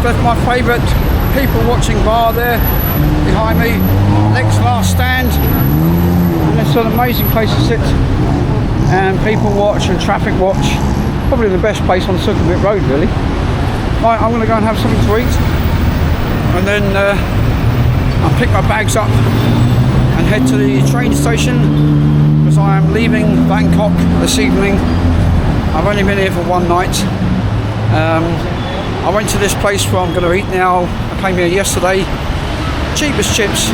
left my favourite people watching bar there behind me, Next Last Stand, and it's an amazing place to sit and people watch and traffic watch. Probably the best place on Sukhumvit Road really. Right, I'm going to go and have something to eat and then I'll pick my bags up and head to the train station because I am leaving Bangkok this evening. I've only been here for one night. I went to this place where I'm going to eat now. I came here yesterday. Cheap as chips.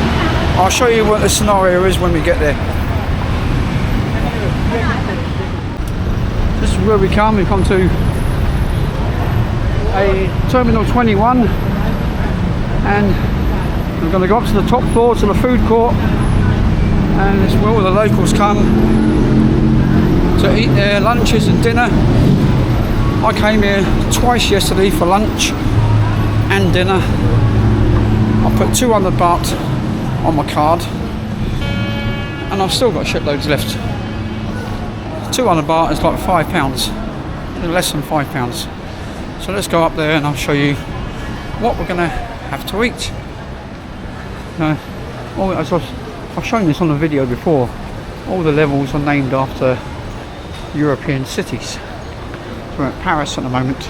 I'll show you what the scenario is when we get there. This is where we come. We come to a Terminal 21 and we're going to go up to the top floor to the food court, and it's where all the locals come to eat their lunches and dinner. I came here twice yesterday for lunch and dinner. I put 200 baht on my card and I've still got shitloads left. 200 baht is like £5, less than £5. So let's go up there and I'll show you what we're going to have to eat. I've shown this on a video before. All the levels are named after European cities. We're at Paris at the moment.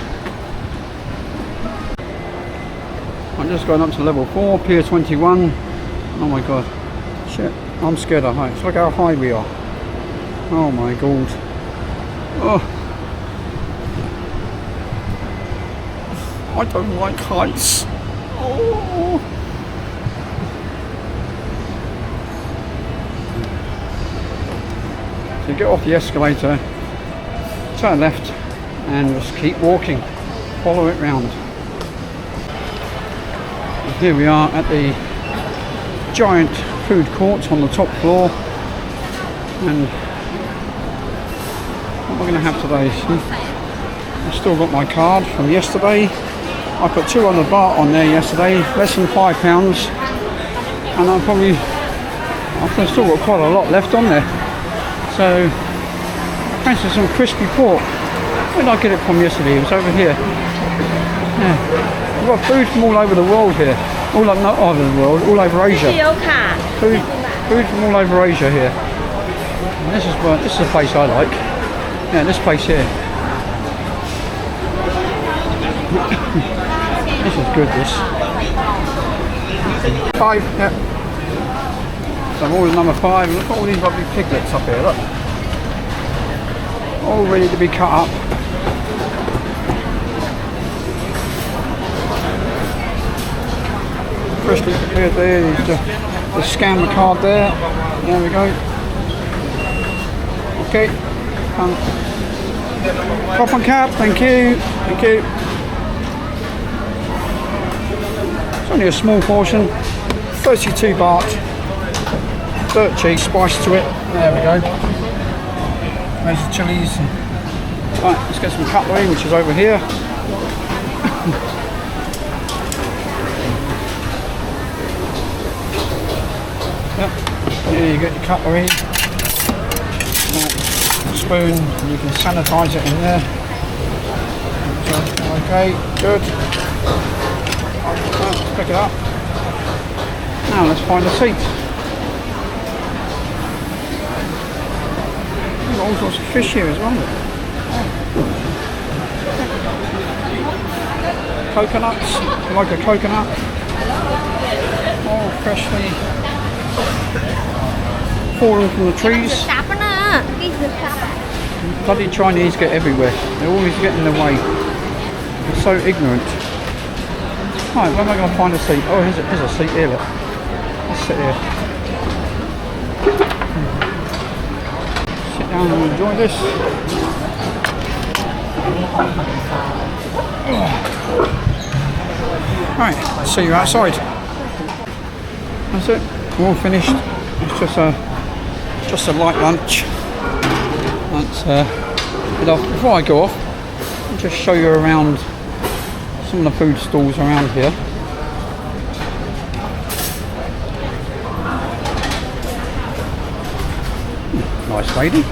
I'm just going up to level 4, Pier 21. Oh my god. Shit, I'm scared of heights. Look how high we are. Oh my god. Oh. I don't like heights. Oh. So you get off the escalator, turn left and just keep walking, follow it round. And here we are at the giant food court on the top floor, and what am I going to have today? I've still got my card from yesterday. I put 200 baht on there yesterday, less than £5, and I've still got quite a lot left on there. So I fancy some crispy pork. Where did I get it from yesterday? It was over here. Yeah. We've got food from all over the world here. Not over the world, all over Asia. Food from all over Asia here. And this is a place I like. Yeah, this place here. This is good, this. 5, yeah. So I'm always number 5. Look at all these lovely piglets up here, look. All ready to be cut up. Freshly prepared there. Just scan the card there. There we go. Okay. Pop on cap, thank you. Thank you. It's only a small portion. 32 baht. Dirt cheese, spice to it. There we go. There's the chilies. Right, let's get some cutlery, which is over here. Yep. Here you get your cutlery. Spoon, you can sanitize it in there. So, okay, good. Right, let's pick it up. Now let's find a seat. All sorts of fish here as well. Coconuts, like a coconut. All freshly fallen from the trees. Bloody Chinese get everywhere. They always get in the way. They're so ignorant. Right, where am I going to find a seat? Oh, here's a seat here. Look. Let's sit here. Down and enjoy this. Right, see you outside. That's it. We're all finished. It's just a light lunch. Before I go off, I'll just show you around some of the food stalls around here. Nice lady.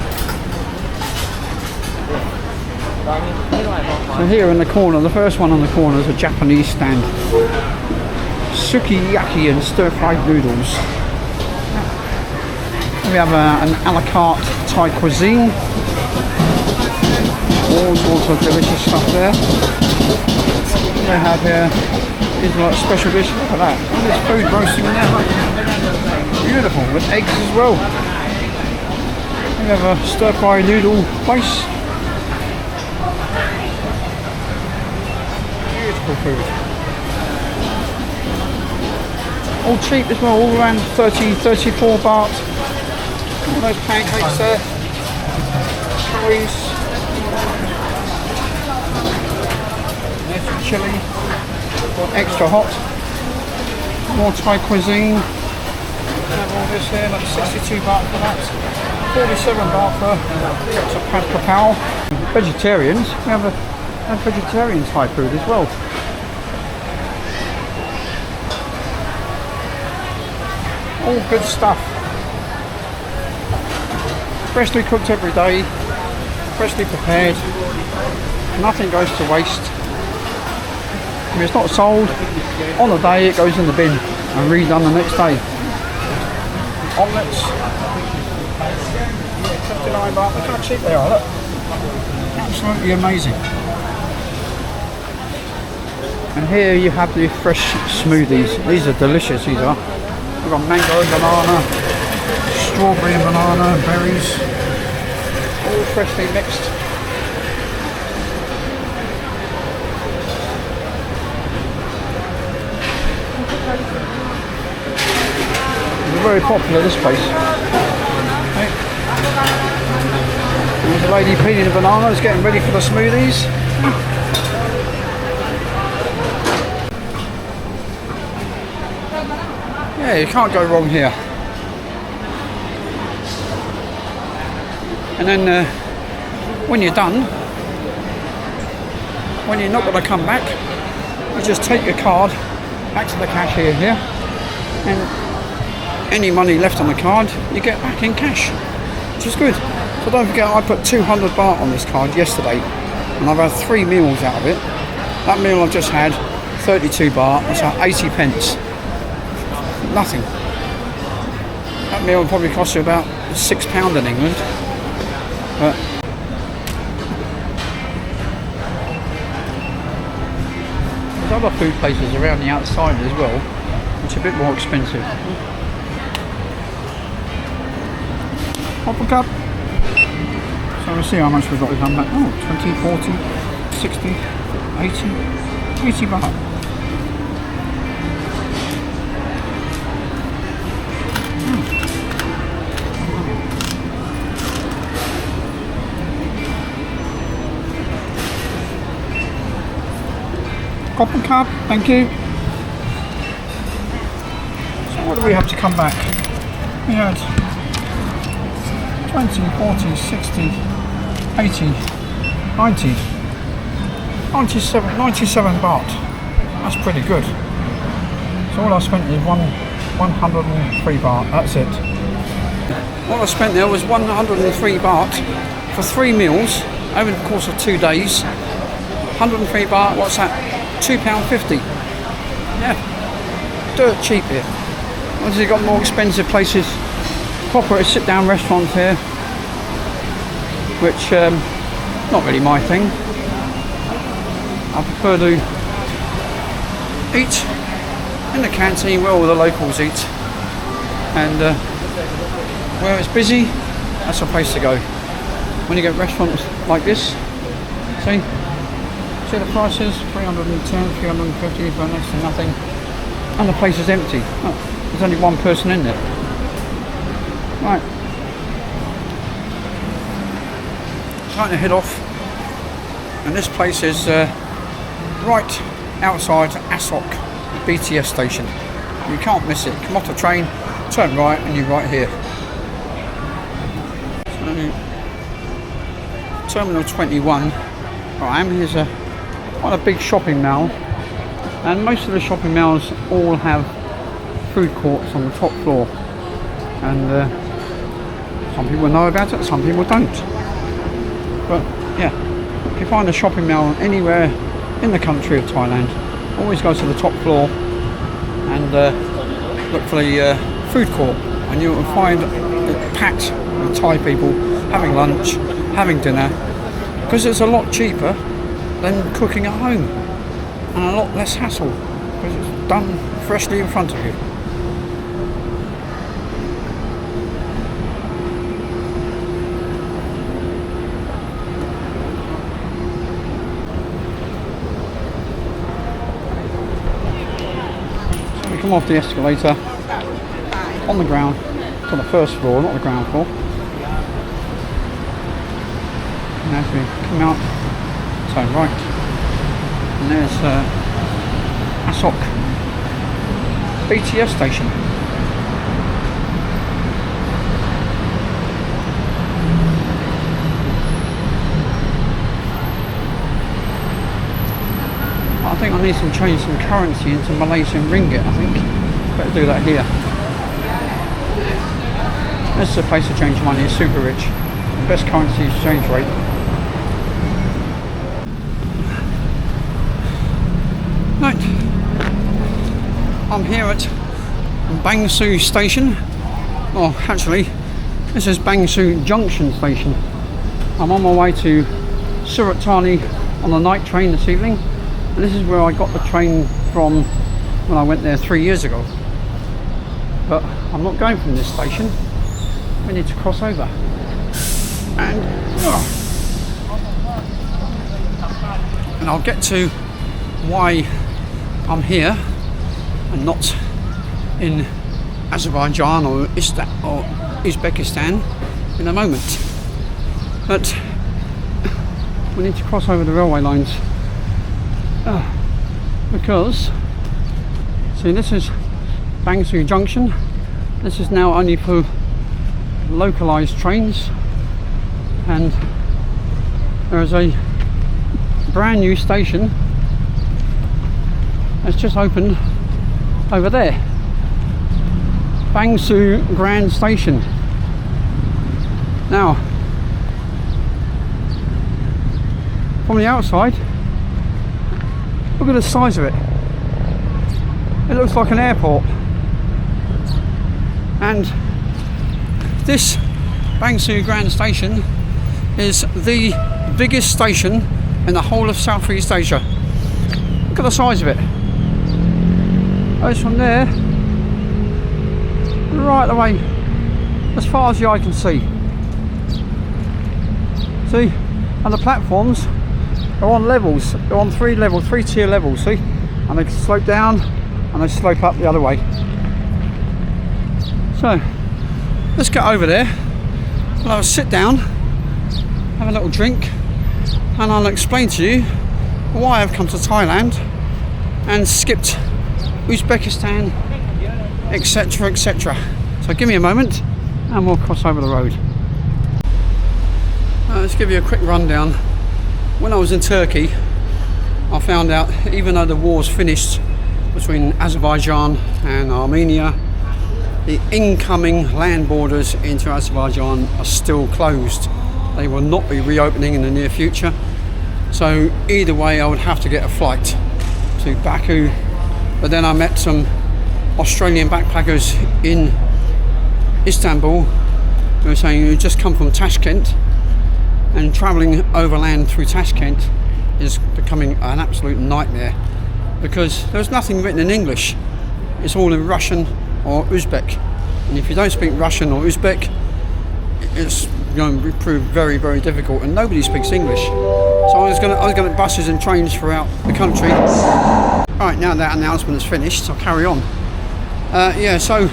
So here in the corner, the first one on the corner is a Japanese stand. Sukiyaki and stir-fried noodles. We have an a la carte Thai cuisine. All sorts of delicious stuff there. They have here is like special dish. Look at that. All this food roasting in there. Beautiful, with eggs as well. We have a stir-fry noodle place. Beautiful food. All cheap as well, all around 34 baht. All those pancakes there. Curries. There's some chilli. Extra hot. More Thai cuisine. We have all this here, like 62 baht for that. 47 baht for some pad papao. Vegetarians, we have a vegetarian Thai food as well. All good stuff. Freshly cooked every day, freshly prepared. Nothing goes to waste. If it's not sold on the day, it goes in the bin and redone the next day. Omelettes, 59 baht. Look how cheap they are. Look, absolutely amazing. And here you have the fresh smoothies. These are delicious. These are. We've got mango and banana, strawberry and banana, berries, all freshly mixed. It's very popular, this place. Okay. There's a lady peeling the bananas, getting ready for the smoothies. Yeah, you can't go wrong here. And then when you're done, when you're not going to come back, you just take your card back to the cashier here, and any money left on the card you get back in cash, which is good. So don't forget, I put 200 baht on this card yesterday and I've had 3 meals out of it. That meal I've just had, 32 baht, that's like 80 pence. Nothing. That meal would probably cost you about £6 in England. But there's other food places around the outside as well, which are a bit more expensive. Hop a cup. So we'll see how much we've got to come back. Oh, 20, 40, 60, 80 baht. Copper cup, thank you. So what do we have to come back? We had 20, 40, 60, 80, 90, 97 baht. That's pretty good. So all I spent is 103 baht, that's it. What I spent there was 103 baht for 3 meals over the course of 2 days. 103 baht, what's that? £2.50. Yeah, dirt cheap here. Obviously, you've got more expensive places, proper sit-down restaurants here, which not really my thing. I prefer to eat in the canteen where all the locals eat, and where it's busy, that's the place to go. When you get restaurants like this, see the prices, 310, 350 for next to nothing, and the place is empty. Oh, there's only one person in there. Right, time to head off, and this place is right outside Asok BTS station. You can't miss it. Come off the train, turn right, and you're right here. So, Terminal 21. Right, here's quite a big shopping mall, and most of the shopping malls all have food courts on the top floor, and some people know about it, some people don't. But yeah, you find a shopping mall anywhere in the country of Thailand, always go to the top floor and look for the food court, and you will find it packed with Thai people having lunch, having dinner, because it's a lot cheaper than cooking at home and a lot less hassle because it's done freshly in front of you. Come off the escalator on the ground to the first floor, not the ground floor. And as we come out, turn right, and there's Bangkok BTS station. I think I need to change some currency into Malaysian ringgit. I think better do that here. This is a place to change money. It's super rich. Best currency exchange rate. Right, I'm here at Bangkok station. Oh, actually, this is Bangkok Junction station. I'm on my way to Surat Thani on the night train this evening. And this is where I got the train from when I went there 3 years ago. But I'm not going from this station. We need to cross over. And I'll get to why I'm here and not in Azerbaijan or Uzbekistan in a moment. But we need to cross over the railway lines. Because see, this is Bangkok Junction. This is now only for localized trains, and there is a brand new station that's just opened over there, Bangkok Grand Station. Now, from the outside, look at the size of it. It looks like an airport. And this Bangkok Grand Station is the biggest station in the whole of Southeast Asia. Look at the size of it. Goes from there right away as far as the eye can see. See, and the platforms are on levels. They're on three tier levels, see? And they slope down and they slope up the other way. So, let's get over there. I'll sit down, have a little drink, and I'll explain to you why I've come to Thailand and skipped Uzbekistan, etc, etc. So give me a moment and we'll cross over the road. Let's give you a quick rundown. When I was in Turkey, I found out even though the war's finished between Azerbaijan and Armenia, the incoming land borders into Azerbaijan are still closed. They will not be reopening in the near future. So either way, I would have to get a flight to Baku. But then I met some Australian backpackers in Istanbul who were saying you just come from Tashkent, and travelling overland through Tashkent is becoming an absolute nightmare because there's nothing written in English. It's all in Russian or Uzbek, and if you don't speak Russian or Uzbek, it's going to prove very, very difficult, and nobody speaks English. So I was going to buses and trains throughout the country. Right, now that announcement is finished, I'll carry on. So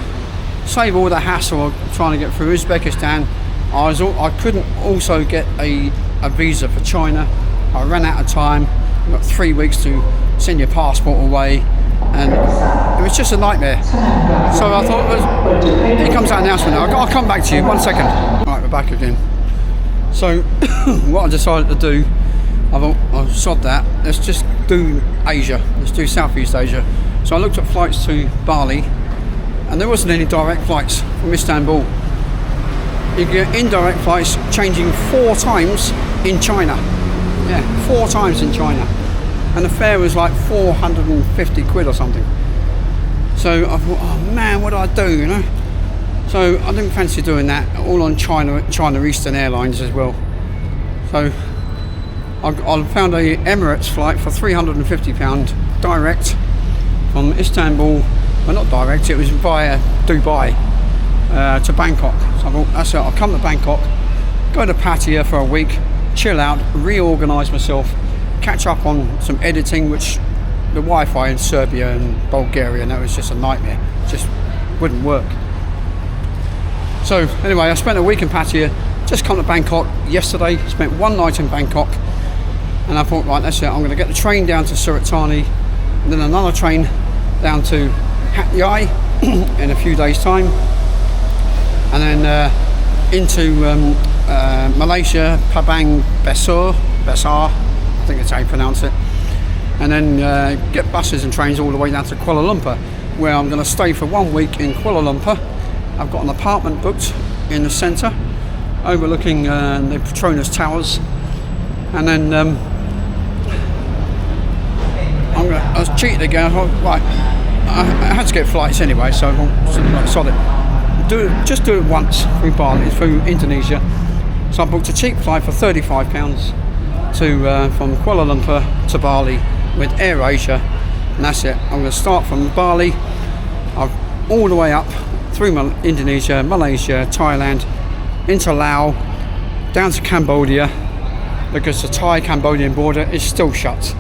save all the hassle of trying to get through Uzbekistan. I couldn't also get a visa for China. I ran out of time. I've got 3 weeks to send your passport away, and it was just a nightmare. So I thought, here comes that announcement now. I'll come back to you, 1 second. Right, we're back again. So what I decided to do, I thought, I'll sod that, let's just do Asia, let's do Southeast Asia. So I looked at flights to Bali, and there wasn't any direct flights from Istanbul. You get indirect flights changing 4 times in China. Yeah, 4 times in China. And the fare was like 450 quid or something. So I thought, oh man, what do I do, you know? So I didn't fancy doing that, all on China Eastern Airlines as well. So I found a Emirates flight for £350 direct from Istanbul. Well, not direct, it was via Dubai to Bangkok. So I thought, that's it, I'll come to Bangkok, go to Pattaya for a week, chill out, reorganise myself, catch up on some editing, which the Wi-Fi in Serbia and Bulgaria, and that was just a nightmare, just wouldn't work. So anyway, I spent a week in Pattaya, just come to Bangkok yesterday, spent 1 night in Bangkok, and I thought, right, that's it, I'm going to get the train down to Surat Thani, and then another train down to Hat Yai in a few days' time, and then into Malaysia, Pabang Besar, I think that's how you pronounce it, and then get buses and trains all the way down to Kuala Lumpur, where I'm going to stay for 1 week in Kuala Lumpur. I've got an apartment booked in the centre, overlooking the Petronas Towers, and then I was cheated again. I thought, right, I had to get flights anyway, so I thought, solid. Just do it once through Bali, through Indonesia. So I booked a cheap flight for £35 from Kuala Lumpur to Bali with AirAsia, and that's it. I'm going to start from Bali, all the way up through Indonesia, Malaysia, Thailand, into Laos, down to Cambodia, because the Thai-Cambodian border is still shut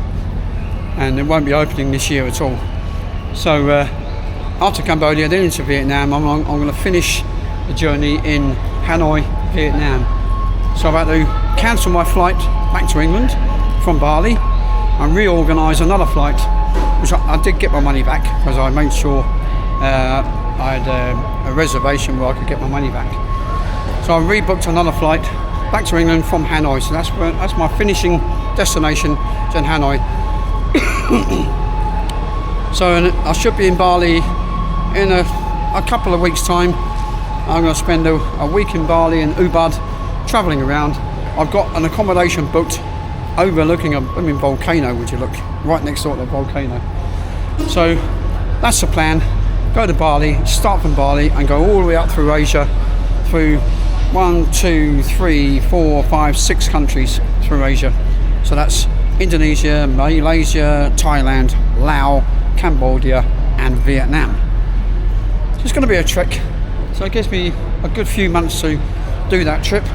and it won't be opening this year at all. So after Cambodia, then into Vietnam. I'm going to finish the journey in Hanoi, Vietnam. So I've had to cancel my flight back to England from Bali and reorganise another flight, which I did get my money back, because I made sure I had a reservation where I could get my money back. So I rebooked another flight back to England from Hanoi. So that's my finishing destination, in Hanoi. So I should be in Bali in a couple of weeks' time. I'm going to spend a week in Bali and Ubud, travelling around. I've got an accommodation booked overlooking a volcano, would you look, right next door to the volcano. So that's the plan. Go to Bali, start from Bali and go all the way up through Asia, through 1, 2, 3, 4, 5, 6 countries through Asia. So that's Indonesia, Malaysia, Thailand, Laos, Cambodia and Vietnam. So it's going to be a trek. So it gives me a good few months to do that trip.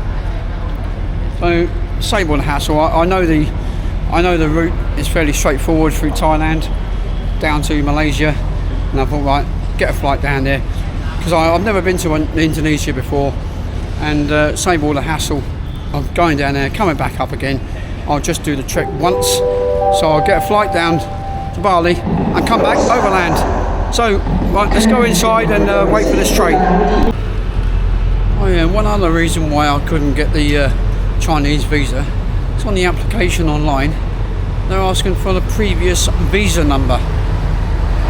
So save all the hassle. I know the route is fairly straightforward through Thailand down to Malaysia, and I thought, right, get a flight down there, because I've never been to Indonesia before, and save all the hassle of going down there, coming back up again. I'll just do the trek once. So I'll get a flight down to Bali and come back overland. So right, let's go inside and wait for this train. Oh yeah, one other reason why I couldn't get the Chinese visa, it's on the application online. They're asking for the previous visa number.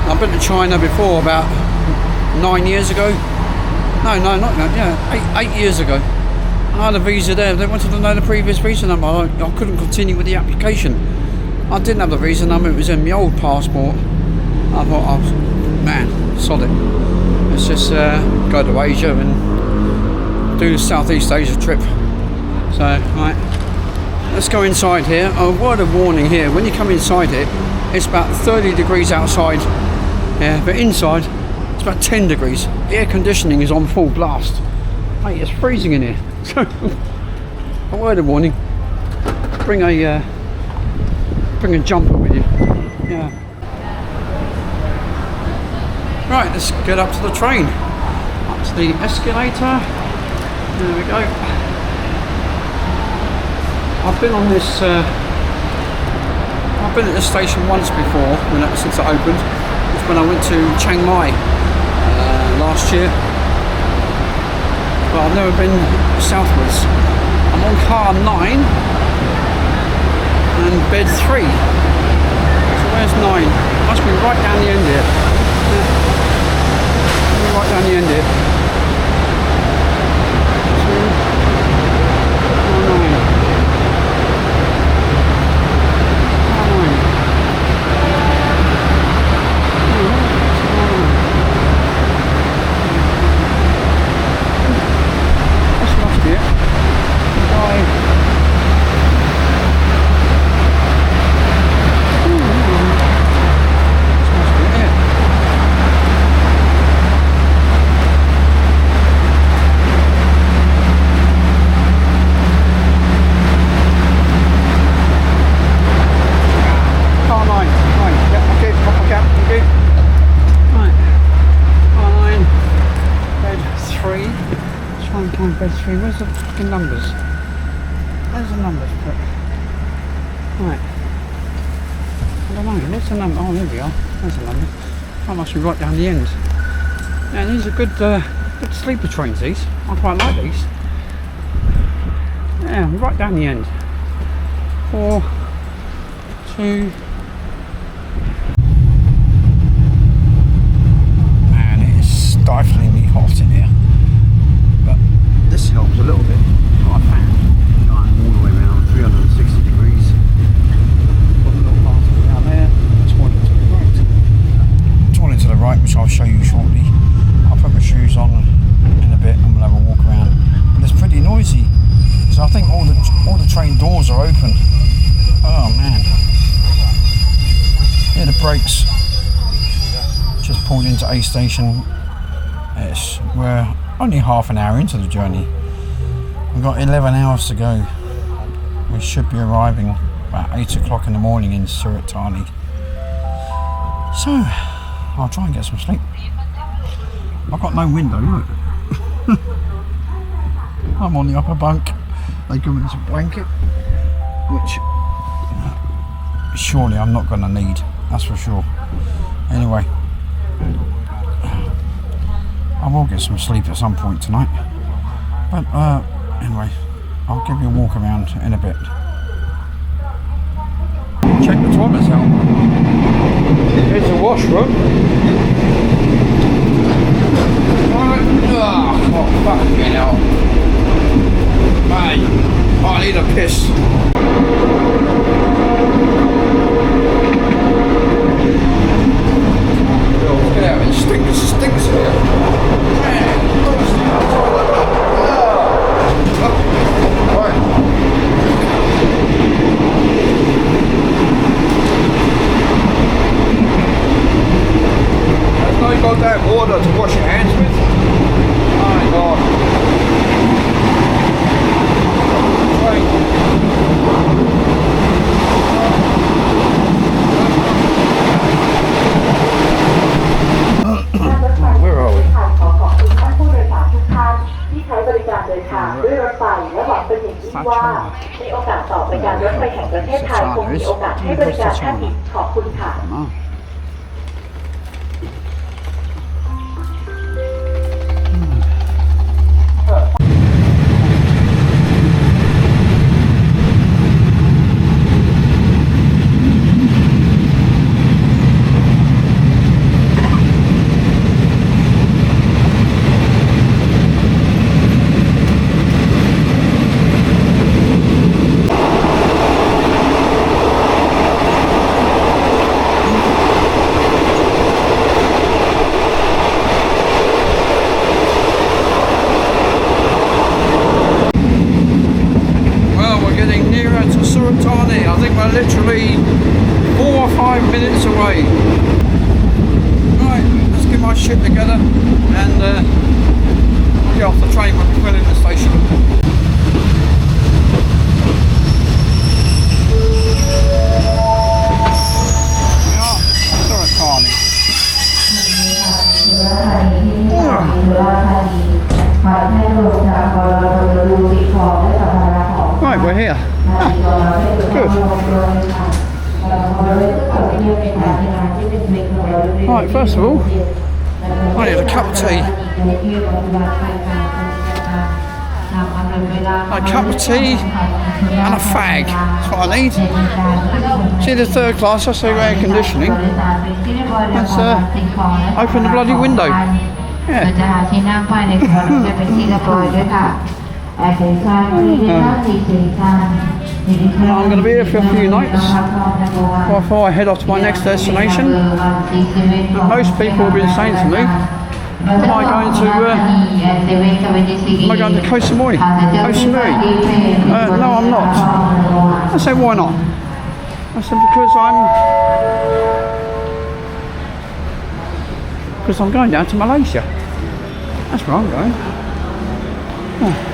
I've been to China before, about 9 years ago. No, not that. Yeah, 8 years ago. I had a visa there. They wanted to know the previous visa number. I couldn't continue with the application. I didn't have the visa number. It was in my old passport. I thought, man, solid. Let's just go to Asia and do the Southeast Asia trip. So, right, let's go inside here. A word of warning here: when you come inside here, it's about 30 degrees outside. Yeah, but inside it's about 10 degrees. The air conditioning is on full blast. Mate, it's freezing in here. So, a word of warning: bring a jumper with you. Yeah. Right, let's get up to the train. Up to the escalator. There we go. I've been on this. I've been at this station once before, since it opened. It's when I went to Chiang Mai last year. But I've never been southwards. I'm on car 9 and bed 3. So where's 9? Must be right down the end here. Yeah. Right down the end here. 2, 9. bed 3. Where's the fucking numbers? Where's the numbers put? Right. I don't know. What's the number? Oh, here we are. There's the number. That must be right down the end. Yeah, these are good sleeper trains, these. I quite like these. Yeah, right down the end. 4, 2. Man, it is stiflingly hot in here. But this helps a little bit. I found going all the way around 360 degrees. Got a little bathroom down there. Toilet to the right. Toilet to the right, which I'll show you shortly. I'll put my shoes on in a bit and we'll have a walk around. But it's pretty noisy. So I think all the train doors are open. Oh man. Yeah, the brakes. Just pulled into A station. We're only half an hour into the journey. We've got 11 hours to go. We should be arriving about 8 o'clock in the morning in Surat Thani. So, I'll try and get some sleep. I've got no window, look. I'm on the upper bunk. They give me this blanket, which surely I'm not going to need, that's for sure. Anyway, I will get some sleep at some point tonight. But anyway, I'll give you a walk around in a bit. Check the toilets out. Here's the washroom. Oh, fucking hell. Mate, I need a piss. Get out, it stinks here. Man, right. There's no goddamn water to wash your hands with. My God. Right. Where are we? I think we're literally 4 or 5 minutes away. Right, let's get my shit together and get off the train when we pull in the station. We are Surat Thani. Right, we're here. Good. Right, first of all, I need a cup of tea. A cup of tea and a fag. That's what I need. See the third class, I say air conditioning. Let's open the bloody window. Yeah. I'm going to be here for a few nights before I head off to my next destination. But most people have been saying to me, am I going to Koh Samui? Koh Samui? No, I'm not. I said, why not? I said, because I'm going down to Malaysia. That's where I'm going. Oh.